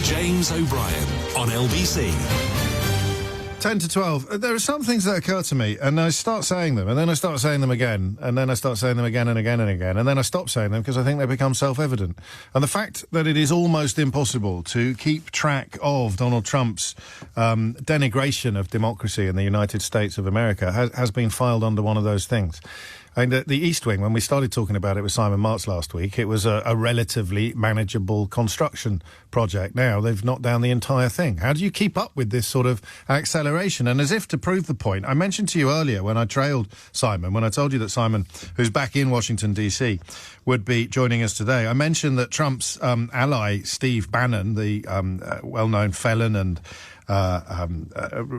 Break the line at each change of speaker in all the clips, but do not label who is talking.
James O'Brien on LBC.
10 to 12. There are some things that occur to me, and I start saying them, and then I start saying them again, and then I start saying them again and again and again, and then I stop saying them because I think they become self-evident. And the fact that it is almost impossible to keep track of Donald Trump's denigration of democracy in the United States of America has been filed under one of those things. And the East Wing, when we started talking about it with Simon Martz last week, it was a relatively manageable construction project. Now they've knocked down the entire thing. How do you keep up with this sort of acceleration? And as if to prove the point, I mentioned to you earlier when I trailed Simon, when I told you that Simon, who's back in Washington, D.C., would be joining us today, I mentioned that Trump's ally, Steve Bannon, the well-known felon and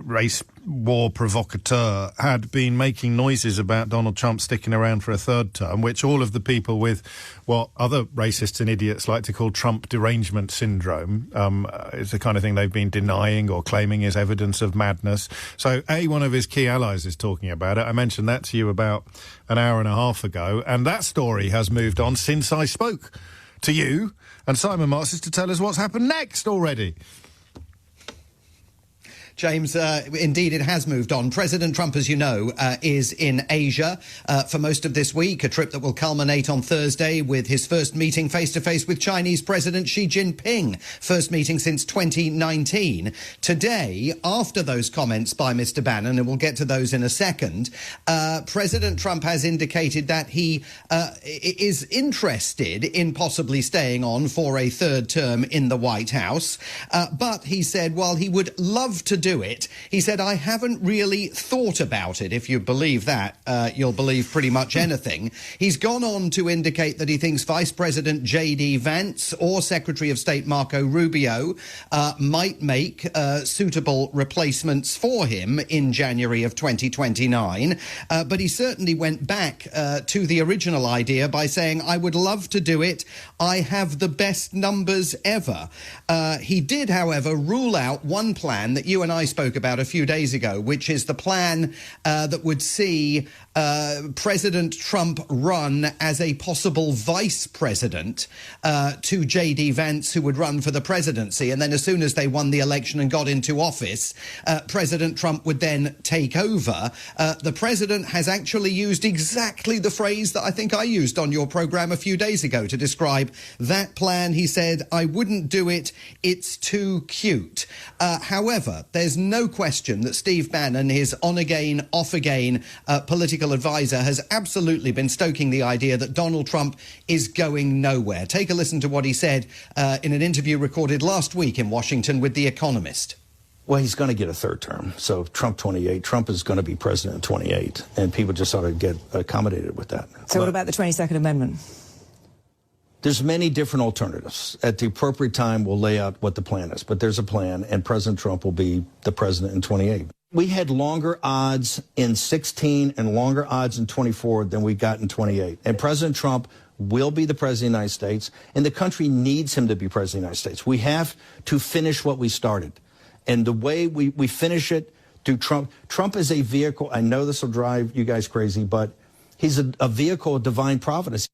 race war provocateur, had been making noises about Donald Trump sticking around for a third term, which all of the people with what other racists and idiots like to call Trump derangement syndrome is the kind of thing they've been denying or claiming is evidence of madness. So, one of his key allies is talking about it. I mentioned that to you about an hour and a half ago, and that story has moved on since I spoke to you, and Simon Martz is to tell us what's happened next already.
James, indeed, it has moved on. President Trump, as you know, is in Asia for most of this week, a trip that will culminate on Thursday with his first meeting face-to-face with Chinese President Xi Jinping, first meeting since 2019. Today, after those comments by Mr. Bannon, and we'll get to those in a second, President Trump has indicated that he is interested in possibly staying on for a third term in the White House. But he said, while he would love to do it, he said, I haven't really thought about it. If you believe that, you'll believe pretty much anything. He's gone on to indicate that he thinks Vice President J.D. Vance or Secretary of State Marco Rubio might make suitable replacements for him in January of 2029. But he certainly went back to the original idea by saying, I would love to do it. I have the best numbers ever. He did, however, rule out one plan that you and I spoke about a few days ago, which is the plan that would see President Trump run as a possible vice president to J.D. Vance, who would run for the presidency. And then as soon as they won the election and got into office, President Trump would then take over. The president has actually used exactly the phrase that I think I used on your program a few days ago to describe that plan. He said, I wouldn't do it. It's too cute. However, there's no question that Steve Bannon, his on-again, off-again political advisor, has absolutely been stoking the idea that Donald Trump is going nowhere. Take a listen to what he said in an interview recorded last week in Washington with The Economist.
Well, he's going to get a third term. So Trump 28, Trump is going to be president in 28, and people just ought to get accommodated with that.
So what about the 22nd Amendment?
There's many different alternatives. At the appropriate time, we'll lay out what the plan is. But there's a plan, and President Trump will be the president in 28. We had longer odds in 16 and longer odds in 24 than we got in 28. And President Trump will be the president of the United States, and the country needs him to be president of the United States. We have to finish what we started. And the way we finish it through Trump. Trump is a vehicle. I know this will drive you guys crazy, but he's a vehicle of divine providence.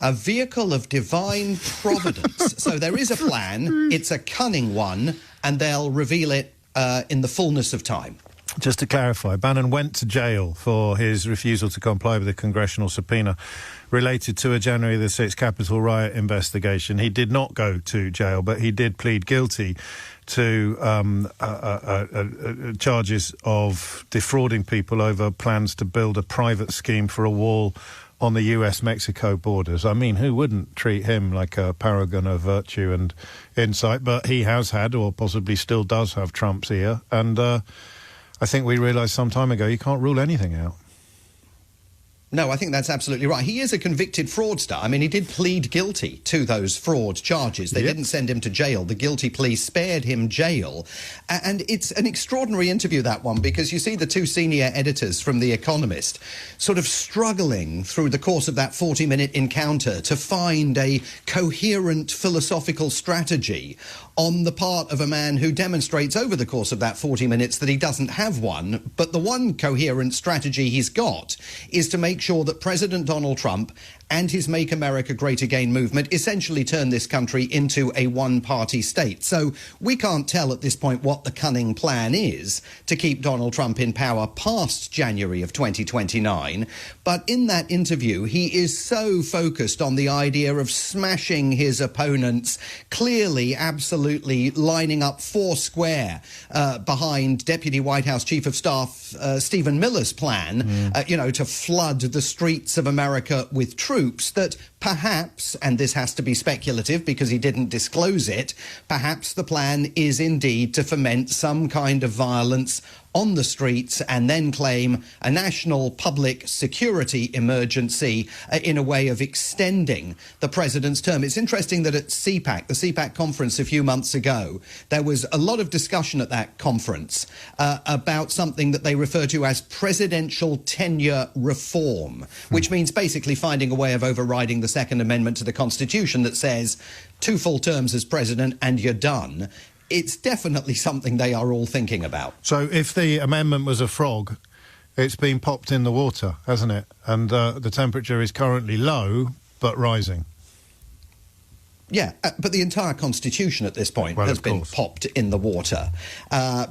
A vehicle of divine providence. So there is a plan. It's a cunning one, and they'll reveal it in the fullness of time.
Just to clarify, Bannon went to jail for his refusal to comply with a congressional subpoena related to a January the 6th Capitol riot investigation. He did not go to jail, but he did plead guilty to charges of defrauding people over plans to build a private scheme for a wall on the US-Mexico borders. I mean, who wouldn't treat him like a paragon of virtue and insight? But he has had, or possibly still does have, Trump's ear. And I think we realised some time ago you can't rule anything out.
No, I think that's absolutely right. He is a convicted fraudster. I mean, he did plead guilty to those fraud charges. They didn't send him to jail. The guilty plea spared him jail. And it's an extraordinary interview, that one, because you see the two senior editors from The Economist sort of struggling through the course of that 40-minute encounter to find a coherent philosophical strategy on the part of a man who demonstrates over the course of that 40 minutes that he doesn't have one. But the one coherent strategy he's got is to make sure that President Donald Trump and his Make America Great Again movement essentially turn this country into a one-party state. So we can't tell at this point what the cunning plan is to keep Donald Trump in power past January of 2029. But in that interview, he is so focused on the idea of smashing his opponents, clearly, absolutely lining up four square behind Deputy White House Chief of Staff Stephen Miller's plan, to flood the streets of America with troops, that perhaps, and this has to be speculative because he didn't disclose it, perhaps the plan is indeed to foment some kind of violence on the streets and then claim a national public security emergency in a way of extending the president's term. It's interesting that at CPAC, the CPAC conference a few months ago, there was a lot of discussion at that conference about something that they refer to as presidential tenure reform, which means basically finding a way of overriding the Second Amendment to the Constitution that says 2 full terms as president and you're done. It's definitely something they are all thinking about.
So if the amendment was a frog, it's been popped in the water, hasn't it? And the temperature is currently low, but rising.
Yeah, but the entire Constitution at this point has been popped in the water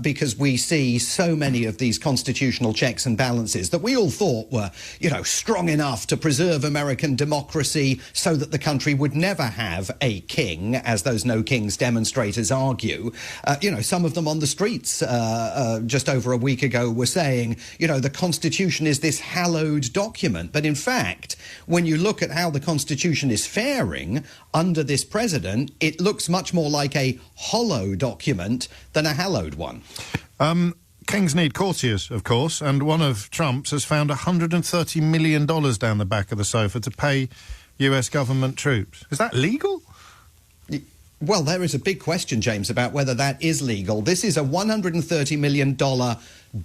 because we see so many of these constitutional checks and balances that we all thought were, strong enough to preserve American democracy so that the country would never have a king, as those No Kings demonstrators argue. Some of them on the streets just over a week ago were saying, the Constitution is this hallowed document. But in fact, when you look at how the Constitution is faring under this president, it looks much more like a hollow document than a hallowed one.
Kings need courtiers, of course, and one of Trump's has found $130 million down the back of the sofa to pay US government troops. Is that legal?
Well, there is a big question, James, about whether that is legal. This is a $130 million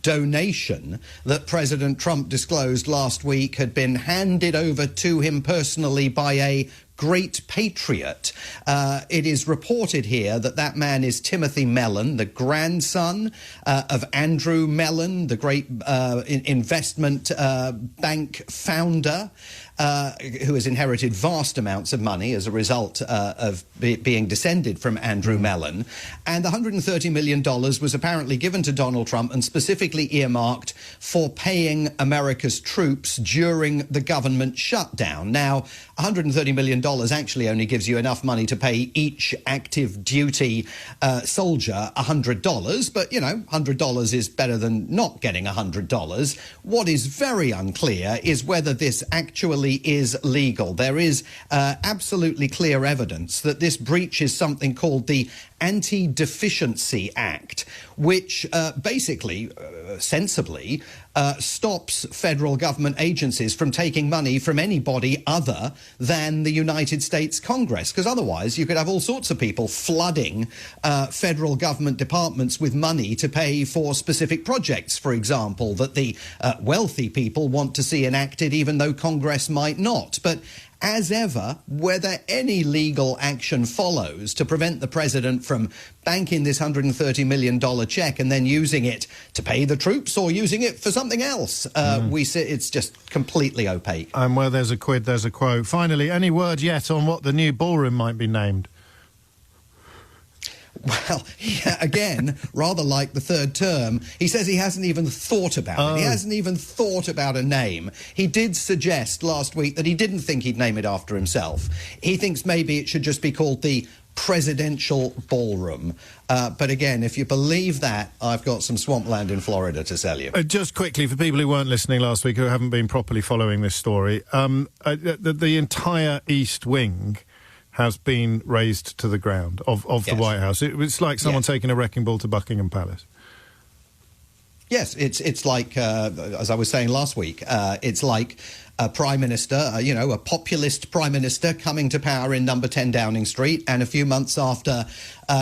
donation that President Trump disclosed last week had been handed over to him personally by a great patriot. It is reported here that that man is Timothy Mellon, the grandson of Andrew Mellon, the great investment bank founder, who has inherited vast amounts of money as a result of being descended from Andrew Mellon. And the $130 million was apparently given to Donald Trump and specifically earmarked for paying America's troops during the government shutdown. Now, $130 million actually only gives you enough money to pay each active duty soldier $100, but, $100 is better than not getting $100. What is very unclear is whether this actually is legal. There is absolutely clear evidence that this breaches something called the Anti-Deficiency Act, which basically, sensibly, stops federal government agencies from taking money from anybody other than the United States Congress, because otherwise you could have all sorts of people flooding federal government departments with money to pay for specific projects, for example, that the wealthy people want to see enacted even though Congress might not. But as ever, whether any legal action follows to prevent the president from banking this $130 million check and then using it to pay the troops or using it for something else, we see it's just completely opaque.
And where there's a quid, there's a quo. Finally, any word yet on what the new ballroom might be named?
Well, again, rather like the third term, he says he hasn't even thought about it. He hasn't even thought about a name. He did suggest last week that he didn't think he'd name it after himself. He thinks maybe it should just be called the Presidential Ballroom. But again, if you believe that, I've got some swampland in Florida to sell you.
Just quickly, for people who weren't listening last week, who haven't been properly following this story, the entire East Wing has been razed to the ground of the White House. It's like someone taking a wrecking ball to Buckingham Palace.
Yes, it's like, as I was saying last week, it's like a prime minister, a populist prime minister coming to power in number 10 Downing Street, and a few months after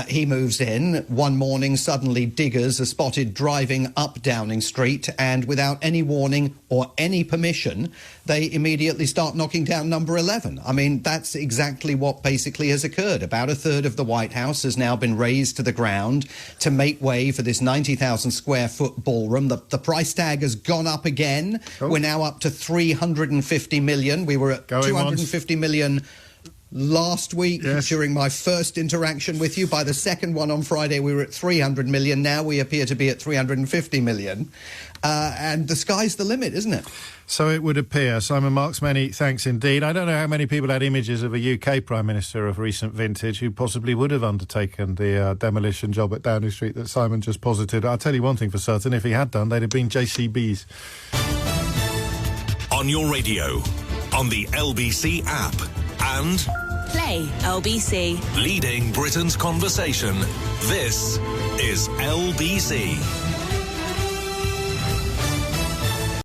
he moves in, one morning suddenly diggers are spotted driving up Downing Street, and without any warning or any permission, they immediately start knocking down number 11. I mean, that's exactly what basically has occurred. About a third of the White House has now been razed to the ground to make way for this 90,000 square foot ballroom. The price tag has gone up again. We're now up to $300 250 million. We were at
Going
250 million last week during my first interaction with you. By the second one on Friday, we were at 300 million. Now we appear to be at 350 million. And the sky's the limit, isn't it?
So it would appear. Simon Marks, many thanks indeed. I don't know how many people had images of a UK Prime Minister of recent vintage who possibly would have undertaken the demolition job at Downing Street that Simon just posited. I'll tell you one thing for certain, if he had done, they'd have been JCBs.
On your radio, on the LBC app, and
Play LBC.
leading Britain's conversation. This is LBC.